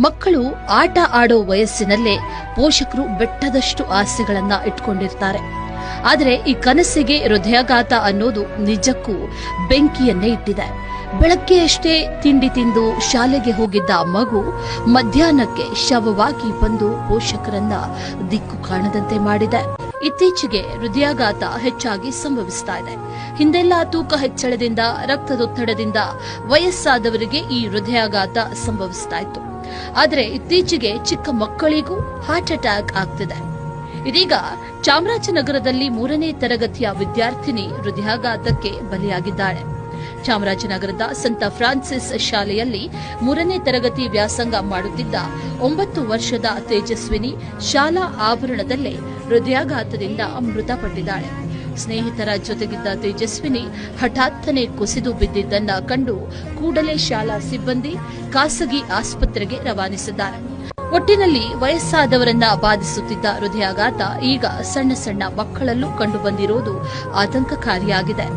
ಮಕ್ಕಳು ಆಟ ಆಡೋ ವಯಸ್ಸಿನಲ್ಲೇ ಪೋಷಕರು ಬೆಟ್ಟದಷ್ಟು ಆಸೆಗಳನ್ನ ಇಟ್ಕೊಂಡಿರ್ತಾರೆ. ಆದರೆ ಈ ಕನಸಿಗೆ ಹೃದಯಾಘಾತ ಅನ್ನೋದು ನಿಜಕ್ಕೂ ಬೆಂಕಿಯನ್ನೇ ಇಟ್ಟಿದೆ. ಬೆಳಗ್ಗೆಯಷ್ಟೇ ತಿಂಡಿ ತಿಂದು ಶಾಲೆಗೆ ಹೋಗಿದ್ದ ಮಗು ಮಧ್ಯಾಹ್ನಕ್ಕೆ ಶವವಾಗಿ ಬಂದು ಪೋಷಕರನ್ನ ದಿಕ್ಕು ಕಾಣದಂತೆ ಮಾಡಿದೆ. ಇತ್ತೀಚೆಗೆ ಹೃದಯಾಘಾತ ಹೆಚ್ಚಾಗಿ ಸಂಭವಿಸ್ತಾ ಇದೆ. ಹಿಂದೆಲ್ಲ ತೂಕ ಹೆಚ್ಚಳದಿಂದ, ರಕ್ತದೊತ್ತಡದಿಂದ ವಯಸ್ಸಾದವರಿಗೆ ಈ ಹೃದಯಾಘಾತ ಸಂಭವಿಸ್ತಾ ಇತ್ತು. ಆದರೆ ಇತ್ತೀಚೆಗೆ ಚಿಕ್ಕ ಮಕ್ಕಳಿಗೂ ಹಾರ್ಟ್ ಅಟ್ಯಾಕ್ ಆಗ್ತಿದೆ. ಇದೀಗ ಚಾಮರಾಜನಗರದಲ್ಲಿ 3ನೇ ತರಗತಿಯ ವಿದ್ಯಾರ್ಥಿನಿ ಹೃದಯಾಘಾತಕ್ಕೆ ಬಲಿಯಾಗಿದ್ದಾಳೆ. ಚಾಮರಾಜನಗರದ ಸಂತ ಫ್ರಾನ್ಸಿಸ್ ಶಾಲೆಯಲ್ಲಿ 3ನೇ ತರಗತಿ ವ್ಯಾಸಂಗ ಮಾಡುತ್ತಿದ್ದ 9 ವರ್ಷದ ತೇಜಸ್ವಿನಿ ಶಾಲಾ ಆವರಣದಲ್ಲೇ ಹೃದಯಾಘಾತದಿಂದ ಮೃತಪಟ್ಟಿದ್ದಾಳೆ. ಸ್ನೇಹಿತರ ಜೊತೆಗಿದ್ದ ತೇಜಸ್ವಿನಿ ಹಠಾತ್ತನೆ ಕುಸಿದು ಬಿದ್ದಿದ್ದನ್ನ ಕಂಡು ಕೂಡಲೇ ಶಾಲಾ ಸಿಬ್ಬಂದಿ ಖಾಸಗಿ ಆಸ್ಪತ್ರೆಗೆ ರವಾನಿಸಿದ್ದಾರೆ. ಒಟ್ಟಿನಲ್ಲಿ ವಯಸ್ಸಾದವರನ್ನ ಬಾಧಿಸುತ್ತಿದ್ದ ಹೃದಯಾಘಾತ ಈಗ ಸಣ್ಣ ಸಣ್ಣ ಮಕ್ಕಳಲ್ಲೂ ಕಂಡುಬಂದಿರುವುದು ಆತಂಕಕಾರಿಯಾಗಿದೆ.